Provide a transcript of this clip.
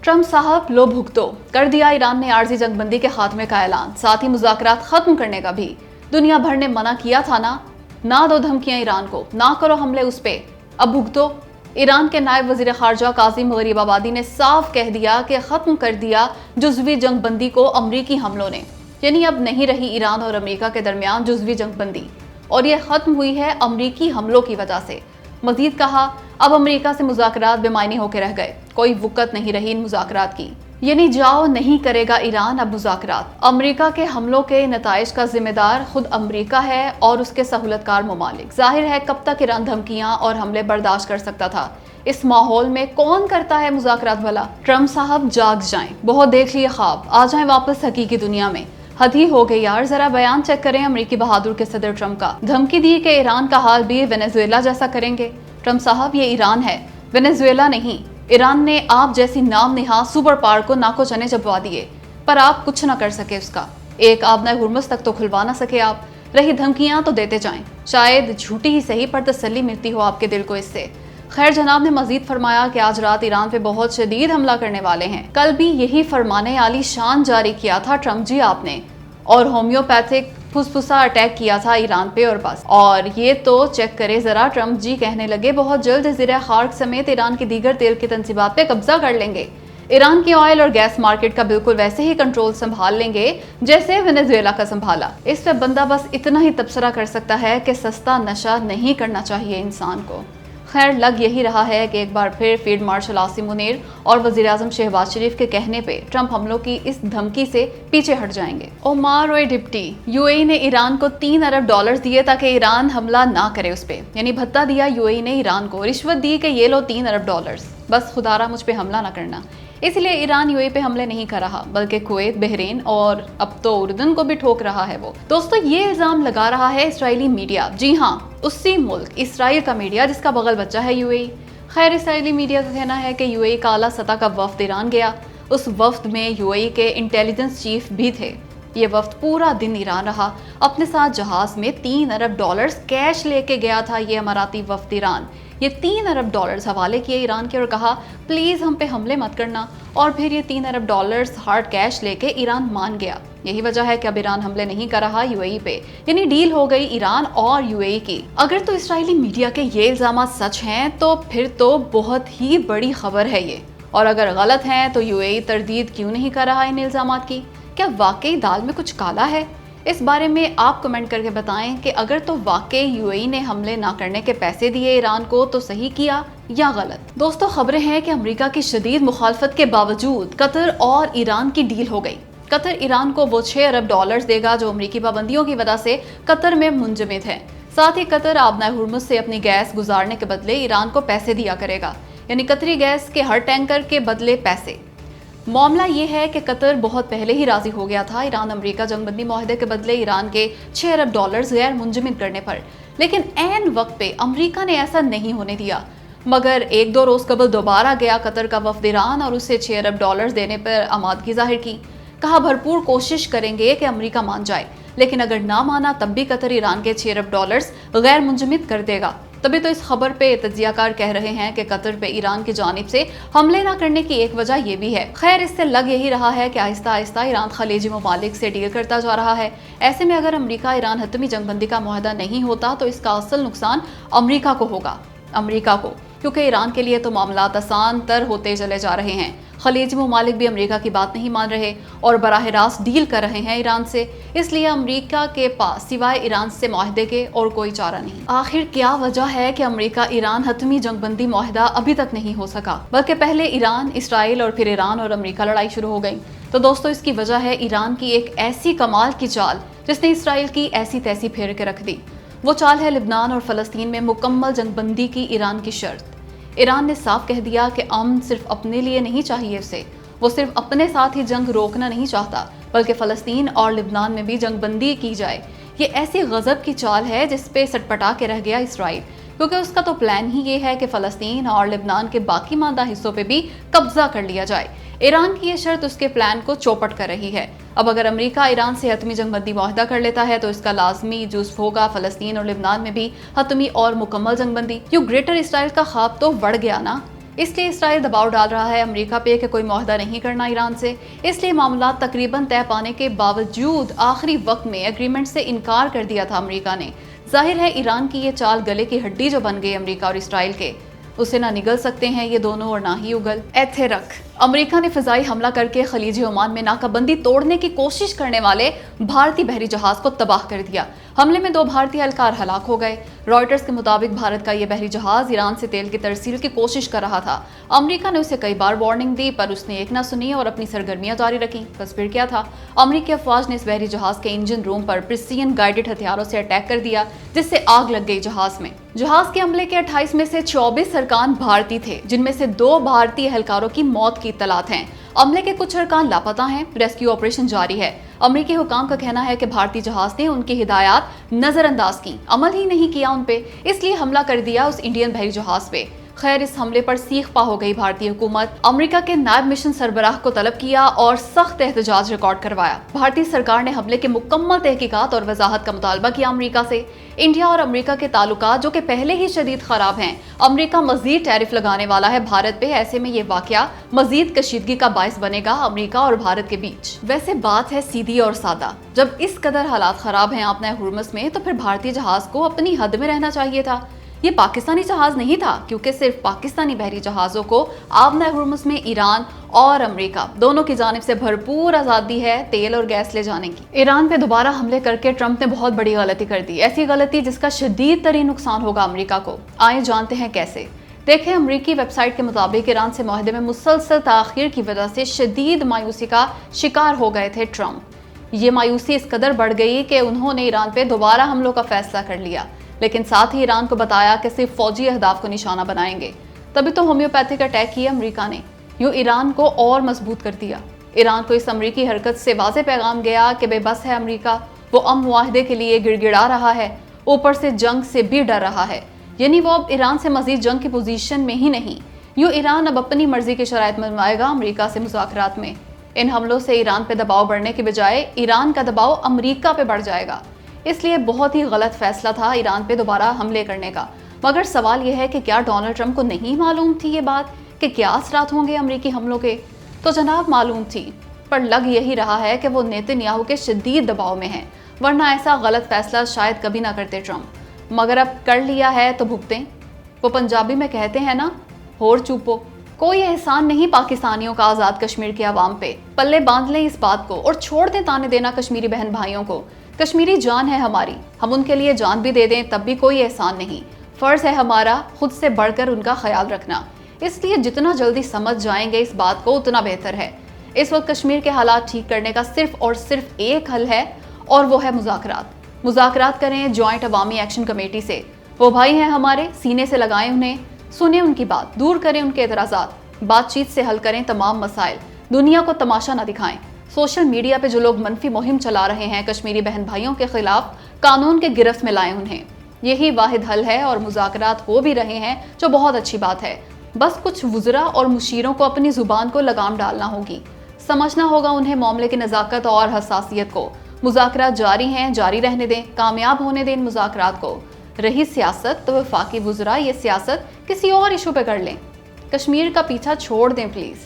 Trump साहब लो भुगतो, कर दिया ईरान ने आरजी जंगबंदी के खात्मे का ऐलान, साथ ही मुज़ाकरात खत्म करने का भी। दुनिया भर ने मना किया था ना दो धमकियां ईरान को, ना करो हमले उस पे, अब भुगतो। ईरान के नायब वजीर खारजा कासिम गरीबाबादी ने साफ कह दिया कि खत्म कर दिया जुज़वी जंगबंदी को अमरीकी हमलों ने, यानी अब नहीं रही ईरान और अमेरिका के दरमियान जुज़वी जंगबंदी, और यह खत्म हुई है अमरीकी हमलों की वजह से। मजीद कहा, अब अमेरिका से मुज़ाकरात बेमायने होकर रह गए, कोई वक़्त नहीं रही इन मुज़ाकरात की, यानी जाओ नहीं करेगा ईरान अब मुज़ाकरात। अमेरिका के हमलों के नताइज का जिम्मेदार खुद अमेरिका है और उसके सहूलतकार ममालिक। जाहिर है कब तक ईरान धमकियां और हमले बर्दाश्त कर सकता था। इस माहौल में कौन करता है मुज़ाकरात भला। ट्रम्प साहब जाग जाएं, बहुत देख लिए ख्वाब, आ जाएं वापस हकीकी दुनिया में। हद ही हो गई यार, जरा बयान चेक करें अमेरिकी बहादुर के सदर ट्रम्प का। धमकी दी कि ईरान का हाल भी वेनेजुएला जैसा करेंगे। ट्रम्प साहब, ये ईरान है, वेनेजुएला नहीं। ईरान ने आप जैसी नाम नेहाद सुपर पावर को नाको चने चबवा दिए, पर आप कुछ ना कर सके उसका। एक आबना हुर्मुज़ तक तो खुलवा ना सके आप। रही धमकियां तो देते जाएं, शायद झूठी ही सही पर तसल्ली मिलती हो आपके दिल को इससे। खैर, जनाब ने मजीद फरमाया कि आज रात ईरान पे बहुत शदीद हमला करने वाले हैं। कल भी यही फरमाने आली शान जारी किया था ट्रम्प जी आपने, और होम्योपैथिक फुसफुसा अटैक किया था ईरान पे, और बस। और ये तो चेक करे जरा, ट्रम्प जी कहने लगे बहुत जल्द ज़िरा खार्क समेत ईरान की दीगर तेल की तंसीबात पे कब्जा कर लेंगे। ईरान की ऑयल और गैस मार्केट का बिल्कुल वैसे ही कंट्रोल संभाल लेंगे जैसे वेनेजुएला का संभाला। इस पे बंदा बस इतना ही तबसरा कर सकता है कि सस्ता नशा नहीं करना चाहिए इंसान को। खैर, लग यही रहा है कि एक बार फिर फील्ड मार्शल आसिम मुनीर और वज़ीर आज़म शहबाज शरीफ के कहने पे ट्रम्प हमलों की इस धमकी से पीछे हट जाएंगे। ओमार ओए डिप्टी, यूएई ने ईरान को $3 अरब दिए ताकि ईरान हमला ना करे उस पे, यानी भत्ता दिया यूएई ने ईरान को, रिश्वत दी कि ये लो $3 अरब, बस खुदारा मुझ पे हमला ना करना। इसलिए ईरान यूएई पे हमले नहीं कर रहा, बल्कि कुवैत, बहरीन और अब तो उर्दन को भी ठोक रहा है वो। दोस्तों, ये इल्जाम लगा रहा है इसराइली मीडिया, जी हाँ, उसी मुल्क इसराइल का मीडिया जिसका बगल बच्चा है यूएई। खैर, इसराइली मीडिया का कहना है कि यूएई का आला सतह का वफ्द ईरान गया, उस वफ्द में यूएई के इंटेलिजेंस चीफ भी थे। ये वफ्द पूरा दिन ईरान रहा, अपने साथ जहाज में $3 अरब कैश लेके गया था ये अमाराती वफ्द ईरान। ये $3 अरब हवाले किए ईरान के और कहा प्लीज हम पे हमले मत करना, और फिर ये $3 अरब हार्ड कैश लेके ईरान मान गया। यही वजह है कि अब ईरान हमले नहीं कर रहा यूएई पे, यानी डील हो गई ईरान और यूएई की। अगर तो इसराइली मीडिया के ये इल्जाम सच हैं तो फिर तो बहुत ही बड़ी खबर है ये, और अगर गलत हैं तो यूएई तरदीद क्यों नहीं कर रहा इन इल्जामात की। क्या वाकई दाल में कुछ काला है? इस बारे में आप कमेंट करके बताएं कि अगर तो वाकई यूएई ने हमले ना करने के पैसे दिए ईरान को तो सही किया या गलत। दोस्तों, खबरें हैं कि अमेरिका की शदीद मुखालफत के बावजूद कतर और ईरान की डील हो गई। कतर ईरान को वो $6 अरब देगा जो अमेरिकी पाबंदियों की वजह से कतर में मुंजमद है। साथ ही कतर आबना हुर्मुज़ से अपनी गैस गुजारने के बदले ईरान को पैसे दिया करेगा, यानी कतरी गैस के हर टैंकर के बदले पैसे। मामला ये है कि कतर बहुत पहले ही राजी हो गया था ईरान अमेरिका जंगबंदी माहदे के बदले ईरान के $6 अरब गैर मुंजमद करने पर, लेकिन ऐन वक्त पे अमेरिका ने ऐसा नहीं होने दिया। मगर 1-2 रोज कबल दोबारा गया कतर का वफ्द ईरान और उसे $6 अरब देने पर आमादगी जाहिर की। कहा भरपूर कोशिश करेंगे कि अमेरिका मान जाए, लेकिन अगर ना माना तब भी कतर ईरान के $6 अरब गैर मुंजमद कर देगा। तभी तो इस खबर पे तज्जियाकार कह रहे हैं कि कतर पे ईरान की जानिब से हमले ना करने की एक वजह ये भी है। खैर, इससे लग यही रहा है कि आहिस्ता आहिस्ता ईरान खलीजी ममालिक से डील करता जा रहा है। ऐसे में अगर अमेरिका ईरान हतमी जंगबंदी का मुआहदा नहीं होता तो इसका असल नुकसान अमेरिका को होगा, क्योंकि ईरान के लिए तो मामलात आसान तर होते चले जा रहे हैं। खलीजी ममालिक भी अमेरिका की बात नहीं मान रहे और बराह रास्त डील कर रहे हैं ईरान से, इसलिए अमेरिका के पास सिवाय ईरान से मुआहदे के और कोई चारा नहीं। आखिर क्या वजह है कि अमेरिका ईरान हतमी जंगबंदी मुआहदा अभी तक नहीं हो सका, बल्कि पहले ईरान, इसराइल और फिर ईरान और अमेरिका लड़ाई शुरू हो गई। तो दोस्तों, इसकी वजह है ईरान की एक ऐसी कमाल की चाल जिसने इसराइल की ऐसी तैसी फेर के रख दी। वो चाल है लिबनान और फलस्तीन में मुकम्मल जंगबंदी की ईरान की शर्त। ईरान ने साफ कह दिया कि अमन सिर्फ अपने लिए नहीं चाहिए उसे, वो सिर्फ अपने साथ ही जंग रोकना नहीं चाहता, बल्कि फ़लस्तीन और लिबनान में भी जंगबंदी की जाए। ये ऐसी गज़ब की चाल है जिस पे सटपटा के रह गया इसराइल, क्योंकि उसका तो प्लान ही ये है कि फ़लस्तीन और लिबनान के बाकी मादा हिस्सों पे भी कब्जा कर लिया जाए। ईरान की ये शर्त उसके प्लान को चौपट कर रही है। अब अगर अमेरिका ईरान से हतमी जंगबंदी मुआहदा कर लेता है तो इसका लाजमी जुज़्व होगा फ़लस्तीन और लिबनान में भी हतमी और मुकम्मल जंगबंदी। यूँ ग्रेटर इसराइल का ख्वाब तो बढ़ गया ना। اس لیے اسرائیل دباؤ ڈال رہا ہے امریکہ پہ کہ کوئی معاہدہ نہیں کرنا ایران سے. اس لیے معاملات تقریباً طے پانے کے باوجود آخری وقت میں ایگریمنٹ سے انکار کر دیا تھا امریکہ نے. ظاہر ہے ایران کی یہ چال گلے کی ہڈی جو بن گئی امریکہ اور اسرائیل کے، اسے نہ نگل سکتے ہیں یہ دونوں اور نہ ہی اگل. ایتھے رکھ امریکہ نے فضائی حملہ کر کے خلیج عمان میں ناکہ بندی توڑنے کی کوشش کرنے والے بھارتی بحری جہاز کو تباہ کر دیا. حملے میں 2 بھارتی اہلکار ہلاک ہو گئے. رائٹرز کے مطابق بھارت کا یہ بحری جہاز ایران سے تیل کی ترسیل کی کوشش کر رہا تھا. امریکہ نے اسے کئی بار وارننگ دی پر اس نے ایک نہ سنی اور اپنی سرگرمیاں جاری رکھیں. بس پھر کیا تھا، امریکی افواج نے اس بحری جہاز کے انجن روم پر پریسیجن گائیڈڈ ہتھیاروں سے اٹیک کر دیا جس سے آگ لگ گئی جہاز میں. جہاز کے عملے کے 28 میں سے 24 ارکان بھارتی تھے، جن میں سے 2 بھارتی اہلکاروں کی موت کی اطلاعات ہیں. عملے کے کچھ ارکان لاپتہ ہیں. ریسکیو آپریشن جاری ہے. امریکی حکام کا کہنا ہے کہ بھارتی جہاز نے ان کی ہدایات نظر انداز کی، عمل ہی نہیں کیا ان پہ، اس لیے حملہ کر دیا اس انڈین بحری جہاز پہ. خیر اس حملے پر سیخ پا ہو گئی بھارتی حکومت. امریکہ کے نائب مشن سربراہ کو طلب کیا اور سخت احتجاج ریکارڈ کروایا. بھارتی سرکار نے حملے کی مکمل تحقیقات اور وضاحت کا مطالبہ کیا امریکہ سے. انڈیا اور امریکہ کے تعلقات جو کہ پہلے ہی شدید خراب ہیں، امریکہ مزید ٹیرف لگانے والا ہے بھارت پہ. ایسے میں یہ واقعہ مزید کشیدگی کا باعث بنے گا امریکہ اور بھارت کے بیچ. ویسے بات ہے سیدھی اور سادہ، جب اس قدر حالات خراب ہیں آبنہ ہرمز میں تو پھر بھارتی جہاز کو اپنی حد میں رہنا چاہیے تھا. یہ پاکستانی جہاز نہیں تھا، کیونکہ صرف پاکستانی بحری جہازوں کو آبنہ ہرمز میں ایران اور امریکہ دونوں کی جانب سے بھرپور آزادی ہے تیل اور گیس لے جانے کی. ایران پہ دوبارہ حملے کر کے ٹرمپ نے بہت بڑی غلطی کر دی، ایسی غلطی جس کا شدید ترین نقصان ہوگا امریکہ کو. آئیں جانتے ہیں کیسے. دیکھیں امریکی ویب سائٹ کے مطابق ایران سے معاہدے میں مسلسل تاخیر کی وجہ سے شدید مایوسی کا شکار ہو گئے تھے ٹرمپ. یہ مایوسی اس قدر بڑھ گئی کہ انہوں نے ایران پہ دوبارہ حملوں کا فیصلہ کر لیا، لیکن ساتھ ہی ایران کو بتایا کہ صرف فوجی اہداف کو نشانہ بنائیں گے. تبھی تو ہومیوپیتھک اٹیک کیا امریکہ نے، یوں ایران کو اور مضبوط کر دیا. ایران کو اس امریکی حرکت سے واضح پیغام گیا کہ بے بس ہے امریکہ، وہ امن معاہدے کے لیے گڑ گڑا رہا ہے، اوپر سے جنگ سے بھی ڈر رہا ہے. یعنی وہ اب ایران سے مزید جنگ کی پوزیشن میں ہی نہیں. یوں ایران اب اپنی مرضی کی شرائط منوائے گا امریکہ سے مذاکرات میں. ان حملوں سے ایران پہ دباؤ بڑھنے کے بجائے ایران کا دباؤ امریکہ پہ بڑھ جائے گا. اس لیے بہت ہی غلط فیصلہ تھا ایران پہ دوبارہ حملے کرنے کا. مگر سوال یہ ہے کہ کیا ڈونلڈ ٹرمپ کو نہیں معلوم تھی یہ بات کہ کیا اثرات ہوں گے امریکی حملوں کے؟ تو جناب معلوم تھی، پر لگ یہی رہا ہے کہ وہ نیتن یاہو کے شدید دباؤ میں ہیں، ورنہ ایسا غلط فیصلہ شاید کبھی نہ کرتے ٹرمپ. مگر اب کر لیا ہے تو بھگتیں. وہ پنجابی میں کہتے ہیں نا، ہور چوپو. کوئی احسان نہیں پاکستانیوں کا آزاد کشمیر کے عوام پہ. پلے باندھ لیں اس بات کو اور چھوڑ دیں تانے دینا کشمیری بہن بھائیوں کو. کشمیری جان ہے ہماری، ہم ان کے لیے جان بھی دے دیں تب بھی کوئی احسان نہیں. فرض ہے ہمارا خود سے بڑھ کر ان کا خیال رکھنا. اس لیے جتنا جلدی سمجھ جائیں گے اس بات کو اتنا بہتر ہے. اس وقت کشمیر کے حالات ٹھیک کرنے کا صرف اور صرف ایک حل ہے اور وہ ہے مذاکرات. مذاکرات کریں جوائنٹ عوامی ایکشن کمیٹی سے. وہ بھائی ہیں ہمارے، سینے سے لگائیں انہیں، سنیں ان کی بات، دور کریں ان کے اعتراضات، بات چیت سے حل کریں تمام مسائل. دنیا کو تماشا نہ دکھائیں. سوشل میڈیا پہ جو لوگ منفی مہم چلا رہے ہیں کشمیری بہن بھائیوں کے خلاف، قانون کے گرفت میں لائیں انہیں. یہی واحد حل ہے اور مذاکرات ہو بھی رہے ہیں جو بہت اچھی بات ہے. بس کچھ وزراء اور مشیروں کو اپنی زبان کو لگام ڈالنا ہوگی، سمجھنا ہوگا انہیں معاملے کی نزاکت اور حساسیت کو. مذاکرات جاری ہیں، جاری رہنے دیں، کامیاب ہونے دیں ان مذاکرات کو. رہی سیاست تو وفاقی وزراء یہ سیاست کسی اور ایشو پہ کر لیں. کشمیر کا پیچھا چھوڑ دیں پلیز.